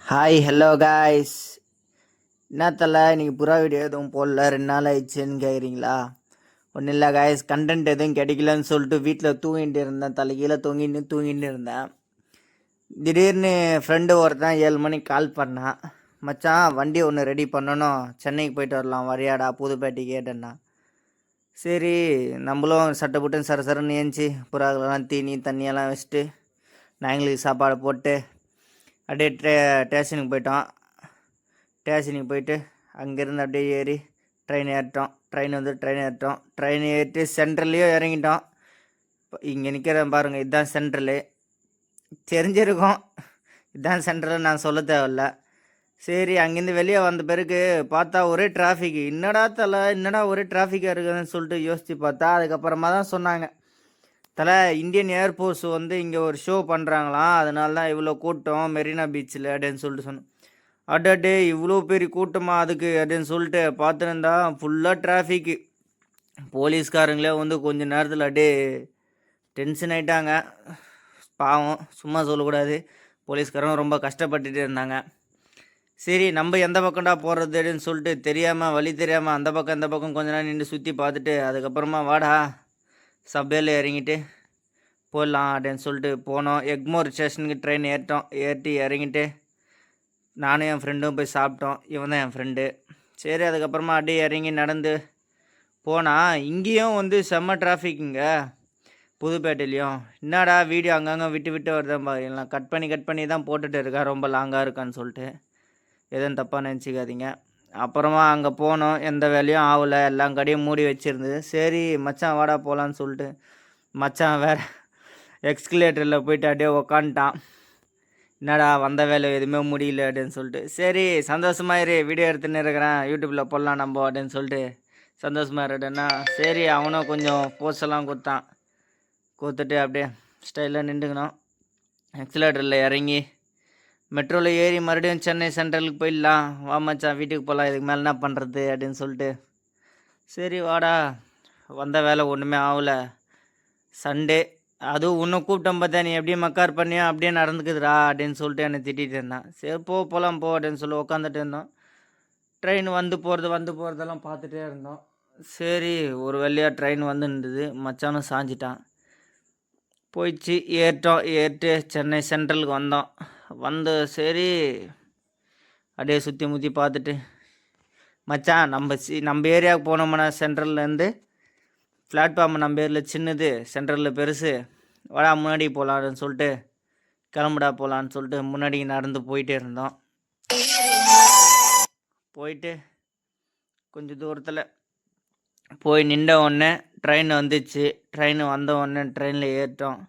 Hi hello guys. என்னத்தல இன்றைக்கி புறா video எதுவும் போடல, 2 நாள் ஆயிடுச்சுன்னு கேட்குறீங்களா? ஒன்றும் இல்லை காய்ஸ், கண்டென்ட் எதுவும் கிடைக்கலன்னு சொல்லிட்டு வீட்டில் தூங்கிட்டு இருந்தேன். தலைகீழே தூங்கிட்டு இருந்தேன். திடீர்னு ஃப்ரெண்டு ஒருத்தன் 7 மணிக்கு கால் பண்ணான். மச்சான் வண்டி ஒன்று ரெடி பண்ணணும், சென்னைக்கு போயிட்டு வரலாம், வரியாடா புதுப்பேட்டைக்கு கேட்டேன்னா. சரி நம்மளும் சட்டை போட்டு சரசரன்னு ஏஞ்சி புறாக்கெல்லாம் தீனி தண்ணியெல்லாம் வச்சுட்டு நாய்ங்களுக்கு சாப்பாடு போட்டு அப்படியே ஸ்டேஷனுக்கு போயிட்டோம். ஸ்டேஷனுக்கு போயிட்டு அங்கேருந்து அப்படியே ஏறி ட்ரெயின் ஏறிட்டோம். ட்ரெயின் ஏறிட்டு சென்ட்ரல்லையும் இறங்கிட்டோம். இப்போ இங்கே நிற்கிறேன் பாருங்கள், இதுதான் சென்ட்ரலு. தெரிஞ்சிருக்கும் இதுதான் சென்ட்ரல், நான் சொல்ல தேவையில்ல. சரி, அங்கேருந்து வெளியே வந்த பிறகு பார்த்தா ஒரே டிராஃபிக். என்னடா ஒரே டிராஃபிக்காக இருக்குதுன்னு சொல்லிட்டு யோசித்து பார்த்தா அதுக்கப்புறமா தான் சொன்னாங்க, இந்தியன் ஏர்ஃபோர்ஸ் வந்து இங்கே ஒரு ஷோ பண்ணுறாங்களாம், அதனால தான் இவ்வளோ கூட்டம் மெரினா பீச்சில் அப்படின்னு சொல்லிட்டு சொன்னோம். அடடே இவ்வளோ பெரிய கூட்டமாக அதுக்கு அப்படின்னு சொல்லிட்டு பார்த்துருந்தா ஃபுல்லாக டிராஃபிக்கு. போலீஸ்காரங்களே வந்து கொஞ்ச நேரத்தில் அப்படியே டென்ஷன் ஆகிட்டாங்க. பாவம், சும்மா சொல்லக்கூடாது, போலீஸ்காரங்க ரொம்ப கஷ்டப்பட்டுட்டு இருந்தாங்க. சரி, நம்ம எந்த பக்கம்டா போகிறது அப்படின்னு சொல்லிட்டு வழி தெரியாமல் அந்த பக்கம் இந்த பக்கம் கொஞ்ச நேரம் நின்று சுற்றி பார்த்துட்டு அதுக்கப்புறமா வாடா சப்வேல இறங்கிட்டு போடலாம் அப்படின்னு சொல்லிட்டு போனோம். எக்மோர் ஸ்டேஷனுக்கு ட்ரெயின் ஏறிட்டு இறங்கிட்டு நானும் என் ஃப்ரெண்டும் போய் சாப்பிட்டோம். இவன் தான் என் ஃப்ரெண்டு. சரி, அதுக்கப்புறமா அப்படியே இறங்கி நடந்து போனால் இங்கேயும் வந்து செம்ம டிராஃபிக்குங்க, புதுப்பேட்டையிலையும். என்னடா வீடியோ அங்கங்கே விட்டு வருதான் பாருங்களா, கட் பண்ணி தான் போட்டுட்டு இருக்கா, ரொம்ப லாங்காக இருக்கான்னு சொல்லிட்டு எதுவும் தப்பாக நினச்சிக்காதீங்க. அப்புறமா அங்கே போனோம், எந்த வேலையும் ஆகலை, எல்லாம் கடையும் மூடி வச்சுருந்தது. சரி மச்சான் வாடா போகலான்னு சொல்லிட்டு மச்சான் வேறு எக்ஸ்கலேட்டரில் போயிட்டு அப்படியே உக்காந்துட்டான். என்னடா வந்த வேலை எதுவுமே முடியல அப்படின்னு சொல்லிட்டு, சரி சந்தோஷமாயிரு, வீடியோ எடுத்துன்னு இருக்கிறேன், யூடியூப்பில் போடலாம் நம்ம அப்படின்னு சொல்லிட்டு சந்தோஷமாக இருடேன்னா. சரி, அவனும் கொஞ்சம் போஸ்டெல்லாம் கொடுத்துட்டு அப்படியே ஸ்டைலாக நின்றுக்கணும். எக்ஸலேட்டரில் இறங்கி மெட்ரோவில் ஏறி மறுபடியும் சென்னை சென்ட்ரலுக்கு போயிடலாம், வா மச்சான் வீட்டுக்கு போகலாம், இதுக்கு மேலே என்ன பண்ணுறது அப்படின்னு சொல்லிட்டு. சரி வாடா, வந்த வேலை ஒன்றுமே ஆகலை, சண்டே அதுவும் இன்னும் கூப்பிட்டோம் பார்த்தா நீ எப்படியும் மக்கார் பண்ணியா அப்படியே நடந்துக்குதுடா அப்படின்னு சொல்லிட்டு என்னை திட்டிகிட்டு இருந்தான். சரி போகலாம் அப்படின்னு சொல்லி உட்காந்துட்டு இருந்தோம். ட்ரெயின் வந்து போகிறதெல்லாம் பார்த்துட்டே இருந்தோம். சரி, ஒரு வழியாக ட்ரெயின் வந்து இருந்தது, மச்சானும் சாஞ்சிட்டான். போயிடுச்சு, ஏறிட்டு சென்னை சென்ட்ரலுக்கு வந்து சரி அப்படியே சுற்றி முற்றி பார்த்துட்டு மச்சான் நம்ம ஏரியாவுக்கு போனோம்னா சென்ட்ரல்லேருந்து பிளாட்ஃபார்ம் நம்ம ஏரியில் சின்னது, சென்ட்ரலில் பெருசு, வாடா முன்னாடி போகலான்னு சொல்லிட்டு கிளம்புடா போகலான்னு சொல்லிட்டு முன்னாடி நடந்து போயிட்டே இருந்தோம். போயிட்டு கொஞ்சம் தூரத்தில் போய் நின்ற உடனே ட்ரெயின் வந்துச்சு. ட்ரெயின் வந்த உடனே ட்ரெயினில் ஏறிட்டோம்.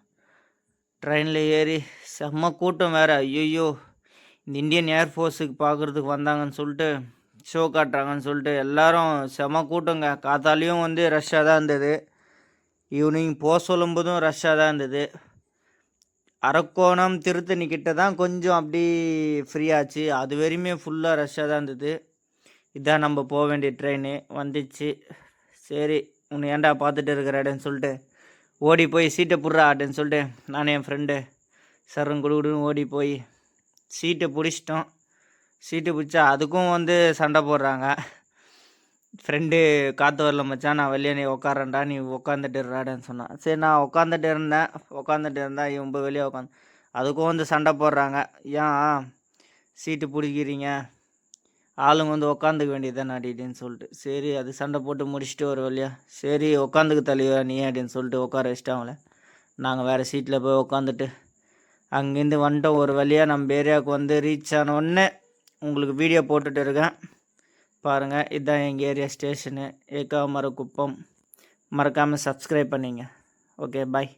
ட்ரெயினில் ஏறி செம்ம கூட்டம் வேறு. ஐயோ, இந்த இந்தியன் ஏர்ஃபோர்ஸுக்கு பார்க்குறதுக்கு வந்தாங்கன்னு சொல்லிட்டு ஷோ காட்டுறாங்கன்னு சொல்லிட்டு எல்லோரும் செம்ம கூட்டங்க. காத்தாலையும் வந்து ரஷ்ஷாக தான் இருந்தது, ஈவினிங் போக சொல்லும்போதும் ரஷ்ஷாக தான் இருந்தது. அரக்கோணம் திருத்தணி கிட்ட தான் கொஞ்சம் அப்படி ஃப்ரீயாச்சு, அது வரையுமே ஃபுல்லாக ரஷ்ஷாக தான் இருந்தது. இதான் நம்ம போக வேண்டிய ட்ரெயின் வந்துச்சு. சரி, உன்னை ஏன்டா பார்த்துட்டு இருக்கிறாடன்னு சொல்லிட்டு ஓடி போய் சீட்டை புடுறா அப்படின்னு சொல்லிட்டு நானும் என் ஃப்ரெண்டு சர்றன் குடுன்னு ஓடி போய் சீட்டை பிடிச்சிட்டோம். சீட்டு பிடிச்சா அதுக்கும் வந்து சண்டை போடுறாங்க. ஃப்ரெண்டு காற்று வரல மச்சான், நான் வெளியே நீ உட்காரேன்டா, நீ உட்காந்துட்டு இருடான்னு சொன்னான். சரி, நான் உட்காந்துட்டு இருந்தேன். இவன் வெளியே உட்காந்து அதுக்கும் வந்து சண்டை போடுறாங்க. ஏன் சீட்டு பிடிக்கிறீங்க, ஆளுங்க வந்து உட்காந்துக்க வேண்டியதுதான் அப்படின்னு சொல்லிட்டு. சரி, அது சண்டை போட்டு முடிச்சுட்டு ஒரு வழியா சரி உட்காந்துக்க தலைவா நீ அப்படின்னு சொல்லிட்டு உட்கார வச்சிட்டாங்களே. நாங்கள் வேறு சீட்டில் போய் உட்காந்துட்டு அங்கேருந்து வந்துட்டோம். ஒரு வழியாக நம்ம ஏரியாவுக்கு வந்து ரீச் ஆன உடனே உங்களுக்கு வீடியோ போட்டுட்டு இருக்கேன் பாருங்கள். இதுதான் எங்கள் ஏரியா ஸ்டேஷனு, ஏகாமரக்குப்பம். மறக்காமல் சப்ஸ்கிரைப் பண்ணிங்க. ஓகே, பாய்.